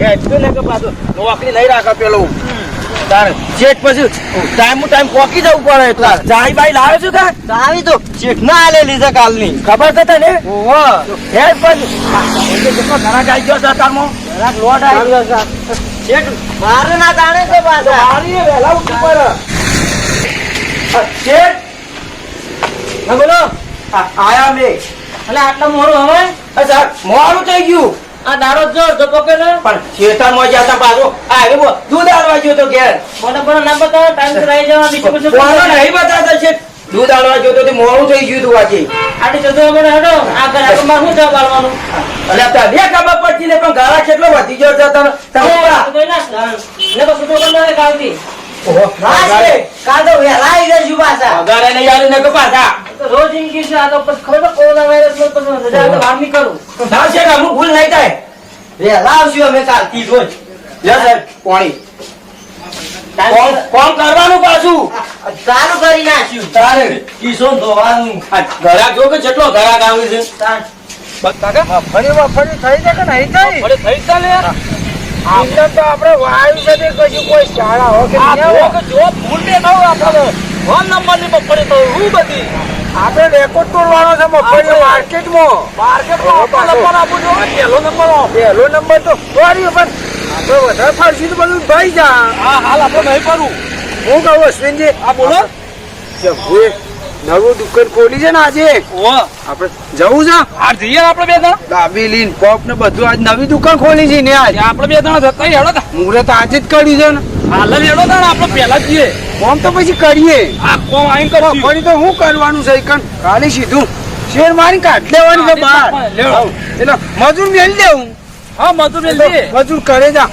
એટલું ને કે પાછું નોકરી નહીં રાખે પેલું તારે શેઠ પછી ટાઈમ પોકી જવું પડે એટલા જાય બાઈ લાવે છું કા આવી તો શેઠ ના આલેલી છે કાલની ખબર તો તને હેડ પછી કેટલો ઘણા ગાઈ ગયો સરકારમાં લોટ આવી ગયો શેઠ મારે ના જાણે તો પાછા મારી વહેલા ઉઠવું પડે શેઠ હા બોલો આયા મેં એટલે આટલા મોડું હવે અચ્છા મોડું થઈ ગયું આ દારો જો ધોકો કે પણ ખેતરમાં ગયા હતા પાછો આ દૂધ આલવા ગયો તો ઘેર મને ના બતાવો ટાઈમ તો રહી જવા બીજું કશું કોનો નહીં બતાવતા છે દૂધ આલવા ગયો તો તે મોડું થઈ ગયું તું આજે આટી જતો મને હડો આ ઘરે માં શું જવાબ આલવાનું એટલે તને ખબર પડતી ને પણ ગાળા કેટલો વધી ગયો છે તમે કોઈ ના ને તો સુતો બંધ કાવતી કાલ તો વહેલા આવી જઈશું પાછા અગારે નહીં આવી ને કે પાછા રોજ ઇંગ્લિશ છે આ તો ખબર તો કોરોના વાયરસ નો તો રજા તો બહાર નીકળું ના છે કે અમુક ભૂલ નહીં થાય વહેલા આવશું અમે કાલથી રોજ યસ સર પાણી કોણ કરવાનું પાછું ચાલુ કરી નાખ્યું તારે કિશો ધોવાનું ઘરાક જો કે જેટલો ઘરાક આવે છે મગફળી થઈ છે કે નહીં થઈ થઈ ચાલે આપણે તો આપણે વાયુ સાથે કશું કોઈ શાળા હો કે જો ભૂલ બે થયું આપણે ફોન નંબર ની મગફળી તો હું બધી આપણે રેકોર્ડ તોડવાનો છે મગફળી માર્કેટમાં નંબર આપું છું પહેલો નંબર તો તોડ્યો પણ આપણે વધારે ફરસી તો બધું ભાઈ જા હા હાલ આપણે નહીં કરવું હું કહું અશ્વિનજી આ બોલો જબુએ નવું દુકાન ખોલી છે ને આજે આપણે જવું છે આ જઈએ આપણે બે જણા દાબેલી ને પોપ ને બધું આજ નવી દુકાન ખોલી છે ને આજ આપણે બે જણા જતા હેડો તા મુહૂર્ત આજે જ કર્યું છે ને હાલ જ હેડો તા આપણે પહેલા જ જઈએ કોમ તો પછી કરીએ આ કોમ આઈન કરો ફરી તો શું કરવાનું છે કણ કાલે સીધું શેર મારી કાઢ લેવાની છે બહાર એટલે મજૂર મેળ દેવું હા મજૂર મેલ દે મજૂર કરે જા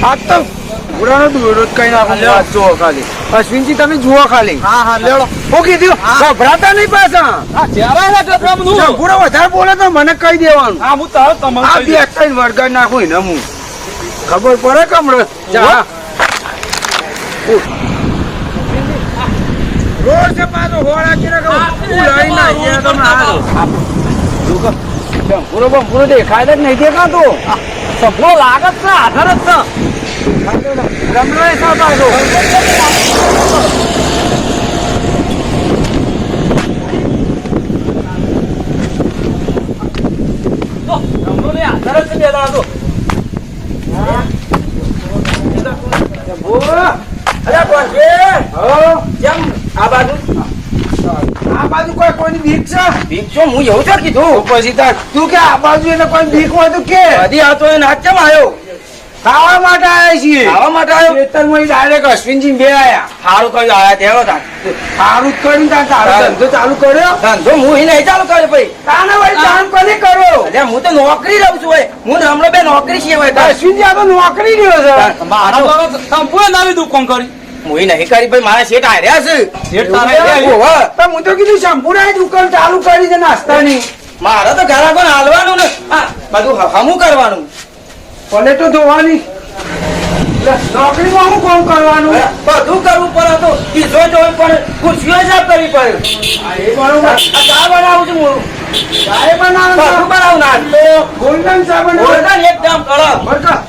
આજ તો ઘોડાનો દોડો જ કઈ નાખો વાત જુઓ ખાલી અશ્વિનજી તમે જુઓ ખાલી હા લેડો હું કીધું ગભરાતા નહીં પાછા આ ચારા ના કતરા બધું પૂરો વધારે બોલે તો મને કહી દેવાનું હા હું તાર તમને આ બે એકટાઈ વળગાડ નાખું ને હું ખબર પડે કમરે જા રોડ છે પાછો હોળા કે ઉલાઈ ના અહીંયા તમે આ પૂરો દેખાય જ નહીં દેખાતો સપનો લાગત છે આધાર જ છે રમલો સાહેબ પાછો રમનો ને આધાર જ છે બે જણા તો અરે કોણ છે કેમ આ બાજુ કોઈની બીક છે બીક છો હું એવું છે કીધું પછી તાર તું કે આ બાજુ એને કોઈ બીક હોય તો કે હજી આ તો એ નાચ કેમ આવ્યો ખાવા માટે આવ્યા છીએ ખાવા માટે આવ્યો ખેતરમાં ડાયરેક્ટ અશ્વિનજી બે આયા સારું કર્યું આયા તેવો તાર સારું જ કરીને તાર તારો ધંધો ચાલુ કર્યો ધંધો હું નહીં ચાલુ કર્યો ભાઈ તાને ભાઈ કામ કોને કરો અરે હું તો નોકરી રહું છું ભાઈ હું રમણો બે નોકરી છીએ ભાઈ અશ્વિનજી આ તો નોકરી રહ્યો છે મારો સંપૂર્ણ નવી દુકાન કરી હું નહીં કરી ભાઈ મારા શેઠ હાર્યા છે શેઠ તો હું તો કીધું સંપૂર્ણ દુકાન ચાલુ કરી છે નાસ્તાની મારે તો ઘરાકો હાલવાનું ને બધું હમું કરવાનું પલેટો ધોવાની નોકરીમાં હું કોમ કરવાનું બધું કરવું પડે તો પીછો જોવું પડે ખુરશીઓ સાફ કરવી પડે એ બરોબર ચા બનાવું છું હું ચાય બનાવો બધું બનાવું નાસ્તો ગોલ્ડન ચા બનાવો ગોલ્ડન એકદમ કડક બરકા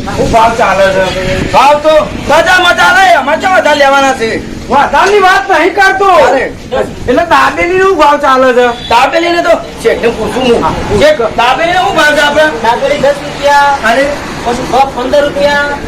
શું ભાવ ચાલે છે ભાવ તો મજા લે અમારે ચા બધા લેવાના છે વધારની વાત નહીં કરતો એટલે દાબેલી નું ભાવ ચાલે છે દાબેલી ને તો શેઠ ને પૂછું હું દાબેલી ને શું ભાવ છે આપડે દાબેલી 10 રૂપિયા અરે પછી 15 રૂપિયા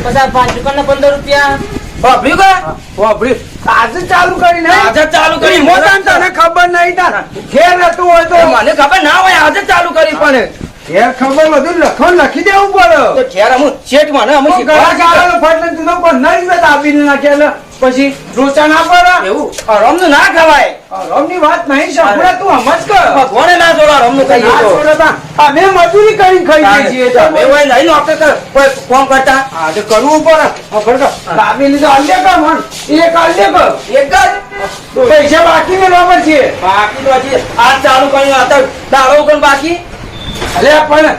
પછી 5 રૂપિયા 15 રૂપિયા ભાભી કા વાપરી આજે ચાલુ કરીને આજે ચાલુ કરી મોટા તને ખબર નહીં તાર ઘેર રહેતું હોય તો મને ખબર ના હોય આજે ચાલુ કરી પણ ઘેર ખબર બધું લખી દેવું પડે તો ઘેર અમુક શેઠ મને અમુક ફટલે તું તો પણ નહીં જ દાબીને નાખે પછી રોચા ના પડે એવું રમ નું ના ખવાય રમની વાત નહીં સાંભળે તું સમજ કર ભગવાને ના જોડા રમ નું કહીએ તો અમે મજૂરી કરી ખાઈ જઈએ તમે હોય નહીં નોકરી કર કોઈ ફોન કરતા આજે કરવું પડે દાબેલી તો અલ્લે કર મન એક અલ્લે કર એક જ પૈસા બાકી મેળવા પડશે બાકી તો હજી આજ ચાલુ કર્યું અત્યારે દાડો પણ બાકી અલે પણ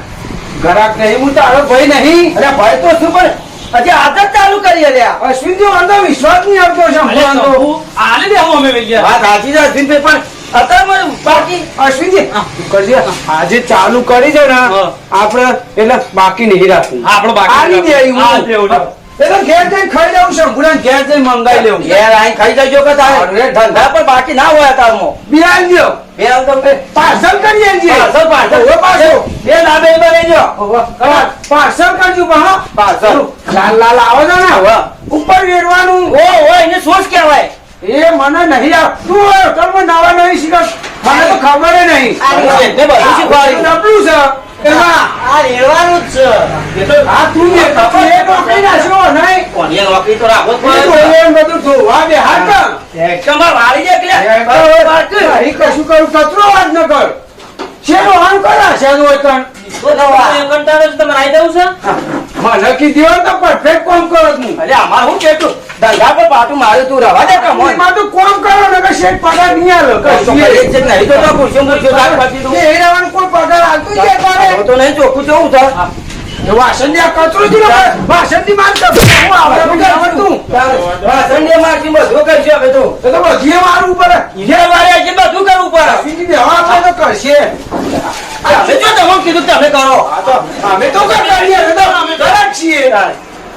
ઘરાક નહીં હું તારો ભાઈ નહીં અરે ભાઈ તો શું પણ હજી આજ જ ચાલુ કરી અલ્યા અશ્વિનજી વાંધો વિશ્વાસ નહીં આવતો છે આલે દે હું અમે વેલ્યા વાત સાચી છે અશ્વિનભાઈ પણ અત્યારે બાકી અશ્વિનજી કરજે આજે ચાલુ કરી છે ને હા. આપણે એટલે બાકી નહીં રાખવું આપણો બાકી આની દે એવું. હા, લેવું, લેવું. એટલે ઘેર જઈને ખાઈ લેવું છે ગુડા ઘેર જઈને મંગાઈ લેવું ઘેર આઈને ખાઈ જજો કે તારે અરે, ધંધા પર બાકી ના હોય તારમાં બિહાર ગયો બે આમ તમે પાર્સલ કરીએ છીએ પાર્સલ પાર્સલ ઓવે પાછો. બે ડાબે બની જો પાર્સલ કરજો બા પાર્સલ લાલ લાલ આવો છો ને હવે ઉપર વેડવાનું ઓ એને સોસ કહેવાય એ મને નહીં તું હોટલમાં નાવા નહીં શીખ મને તો ખબર નહીં ને બધું શીખવાડ્યું. ડબલું છે એમાં આ રેવાનું જ છે. એ તો આ તું એ નોકરી નાખ્યો નહીં કોની નોકરી તો રાખવો જ એ પડે તો એ બધું ધોવા બે હાથ એકદમ આ વાળી દે એટલે અહીં કશું કરું કચરો વાત ન કર શેનો આમ કરે શેનો હોય કણ કંટાળો છે, તમારે આવી જવું છે? મને કીધી હોય તો પરફેક્ટ કામ કરો હું અરે અમાર શું કેતું ધંધા પર પાટું મારે તું રવા દે કે મોય એમાં તો કામ કરો ને કે શેઠ પગાર નહીં આલો તો કરીએ જ છે નહીં તો પૂછ્યો રાત પાછી તું એ રહેવાનું કોઈ પગાર આલતું જ નહીં તારે. હવે તો નહીં ચોખ્ખું કેવું થાય એ વાસણની આ કચરો જ ને વાસણની માર તો હું આવડે વગર આવડતું. વાસણને મારથી બધું કરશે હવે તો એ તો બધીએ મારવું પડે જે વારે છે બધું કરવું પડે બીજી બેહવા આપણે તો કરશે અમે જો તમે કીધું કે તમે કરો અમે તો કરતા છીએ, અમે તો કરે જ છીએ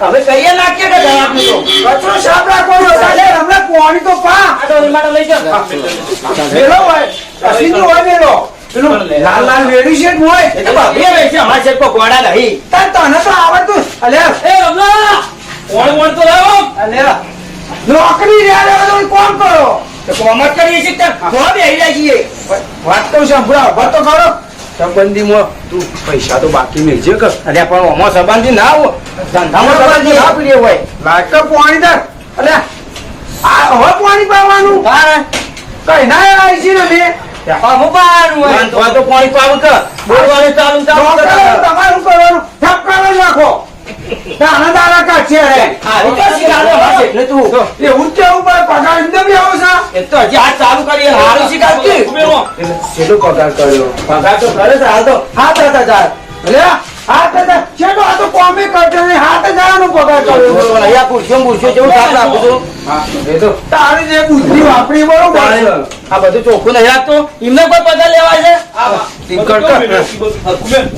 હવે કહીએ નાખીએ કે જવાબ નહીં તો કચરો સાફ રાખવાનો ચાલે હમણાં પાણી તો પા આ તો રીમાટો લઈ જાઓ. મેલો હોય અસીનું હોય મેલો પેલું લાલ લાલ વેડી છે હોય એ તો ભાભી રહે છે અમારા શેર પર ગોળા નહીં તાર તને તો આવડતું અલ્યા એ રમલા કોણ કોણ તો લાવો અલ્યા નોકરી રહ્યા તો કોણ કરો તો કોમત કરીએ છીએ ત્યાં કોણ બેહી જાય છીએ વાત તો સાંભળા વાત તો કરો સંબંધીમાં તું પૈસા તો બાકી નહીં છે કે અરે પણ ઓમો સંબંધી ના હોય ધંધામાં સંબંધી ના પીડે હોય લાગ તો પાણી દર અલ્યા આ હવે પાણી પાવાનું તારે કઈ ના આવી છે ને મેં અમુક પાવાનું હોય તો પાણી પાવું કે બોલવાનું ચાલુ તમારે શું કરવાનું ઠપકારો રાખો દાણા દાણા કાઢશે રે આવી તો શીખાડો અમારા શેઠને તું એવું જ કેવું પડે પગાર એકદમ આવો છે એ તો હજી હાથ ચાલુ કરીએ હારું શીખાડતી કેટલો પગાર કર્યો પગાર તો કરે છે હાલ તો 7,000 અલ્યા હાથ હજાર છેડો આ તો કોમે કરતો નહીં 7,000 નો પગાર કર્યો અહીંયા પૂછ્યો જેવું સાથ રાખું છું એ તો તારી જે બુદ્ધિ વાપરી બરોબર છે આ બધું ચોખ્ખું નહીં રાખતું એમને કોઈ પગાર લેવાય છે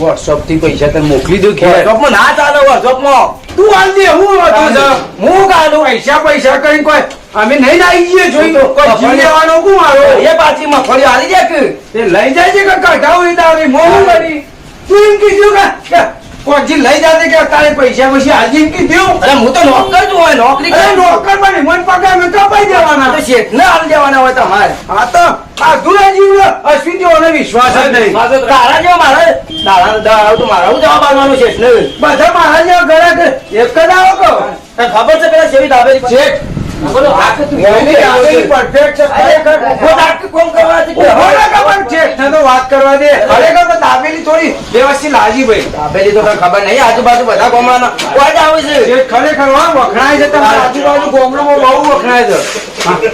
વોટ્સઅપ થી પૈસા તને મોકલી દઉં વર્કશોપમાં ના ચાલે વર્કશોપમાં તું હાલ દે હું હતું છે હું ગાલું પૈસા કરીને કોઈ અમે નહીં આવી જઈએ જોઈ કોઈ જીવ લેવાનો હું મારો એ પાછી મગફળી આલી દે કે તે લઈ જાય છે કે કઢાવી તારી મોહું કરી તું એમ કીધું કે કોઈ લઈ જાતે કે તારે પૈસા પછી હાજી એમ કીધું અરે હું તો નોકર જ હોય નોકરી અરે કરે નોકર બની મને પગાર મેં કપાઈ દેવાના તો શેઠ ને આલી દેવાના હોય તમારે હા તો આ દુરાજી અશ્વિન જેવો વિશ્વાસ જ નહીં તારા જેવા મારે દાડા તો મારા જવાબ આવવાનો શેઠ ને બધા મારા જેવા ઘરે એક જ આવો કહો તને ખબર છે પેલા શેરી દાબેલી શેઠ બોલો આ કે તું એની દાબેલી perfect છે ખરેખર ઉભો થાક કે કોમ કરવાથી ઉભો ના ખબર શેઠને તો વાત કરવા દે ખરેખર તો દાબેલી થોડી વ્યવસ્થિત લાજી ભાઈ દાબેલી તો કઈ ખબર નહીં આજુબાજુ બધા ગામડાના કોઈ જ આવે છે શેઠ ખરેખર વખણાય છે તમારા આજુબાજુ ગામડામાં બહુ વખણાય છે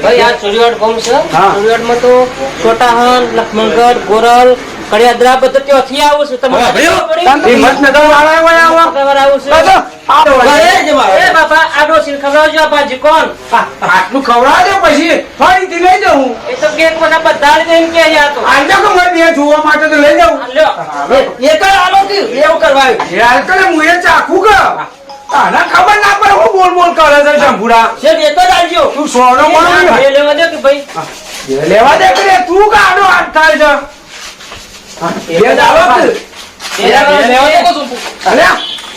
ભાઈ આ ચોરીવાડ ગામ છે. હા. ચોરીવાડમાં તો છોટાહન, લક્ષ્મણગઢ, ગોરલ, કડિયાદરા બધા ત્યાંથી આવું છું. તમને હા, ભાઈઓ, ખબર પડી? હિંમતનગર વાળા હોય આવા ખબર આવું છું. કાતો આવો ઘરે જ મારે. એ બાપા આ ડોશીને ખવડાવજો આ ભાજી કોણ? આટલું ખવડાવજો પછી ફરીથી લઈ જાઉં એ તો કેક બધા બધા લઈને કે અહીંયા તો. આજે તો મેં બે જોવા માટે તો લઈ જાઉં આ લ્યો. એક જ આલો કે એવું કરવાય યાર કરે હું એ ચાખું કે આના ખબર ના પડે હું બોલ બોલ કરે છે શંભુડા શેઠ એક જ આવજો તું સોનો કોણ એ લેવા દે કે ભાઈ લેવા દે કે તું કાઢો હાથ થાય છે એ જ આલો કે લેવા દે તો અરે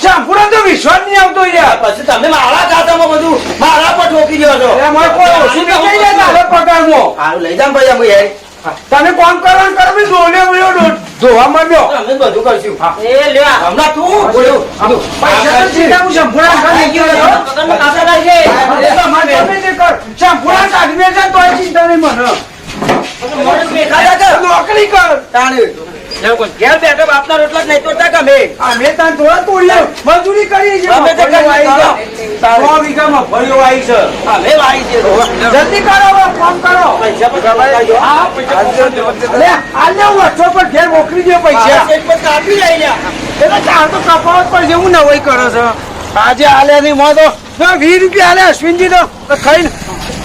શંભુડા તો વિશ્વાસ નહીં આવતો યાર પછી તમે મારા ખાતામાં બધું મારા પર ઠોકી દો છો અરે મારે કોઈ ઓછું નહીં થઈ જાય તારે પગારમાં હારું લઈ જામ ભાઈ અમે યાર તને કોમ કરવાનું કર બી ધોવા માંડ્યો અમે બધું કરશું એ લ્યો આ. હમણાં તું બોલ્યો પૈસા તો સીધા હું શંભુડા કાઢી ગયો છો. પગલમાં કાપડા રાખજે. અરે તો મારે ગમે તે કર શંભુડા કાઢી દે છે તોય ચિંતા નહીં મને મોઢું દેખાય. ખાધા કર નોકરી કર તાણે ઘેર બેઠા બાપના રોટલા જ નહીં તોડતા કે અમે અમે તાન થોડા તોડીએ મજૂરી કરી છે અમે તો મગફળીઓ કરી આવી છે. તારે. 100 વીઘા મગફળીઓ આવી છે અમે વાળી છે જલ્દી કરો હવે કામ કરો પૈસા પછી લગાવજો. અલે આલે હું વચ્ચો પર ઘેર મોકલી દે આ પૈસા શેઠ પર કાપી લઈ લ્યા એટલે ચાર તો કપાવત પર જેવું નવાઈ કરે છે આજે આલે નહીં મો તો 20 રૂપિયા આલે અશ્વિનજી તો ખાઈને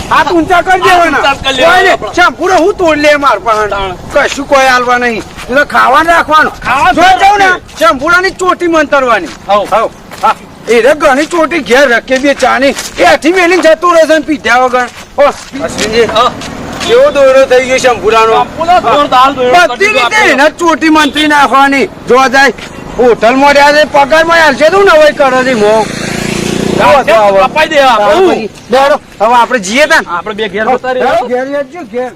હાથ ઊંચા કરી દેવાના હાથ ઊંચા કરી લેવાના. કોઈ નહીં. શેમ્પૂ હું તોડ લે માર પાસે કશું કોઈ હાલવા નહીં તું તો ખાવાનું રાખવાનું ખાવાનું જો જાઉં ને રાખવાનું. શેમ્પૂની ચોટી મંતરવાની હવ. હવ હા એ રે ઘણી ચોટી ઘેર રખે બે ચાની એ હાથી મેલી જતું રહેશે ને પીધા વગર ઓ અશ્વિનજી કેવો દોયડો થઈ ગયો શેમ્પૂરાનો શેમ્પૂનો જોરદાર દોયડો બધી કરી દીધો રીતે એને ચોટી મંત્રી નાખવાની જોવા જાય હોટલમાં રહ્યા છે પગારમાં હાલશે તું નવાઈ કરો છે મો આપણે. કપાઈ દે આપણે. હવે આપણે જઈએ તા આપણે બે ઘેર જતા રહીએ. ઘેર જજો ઘેર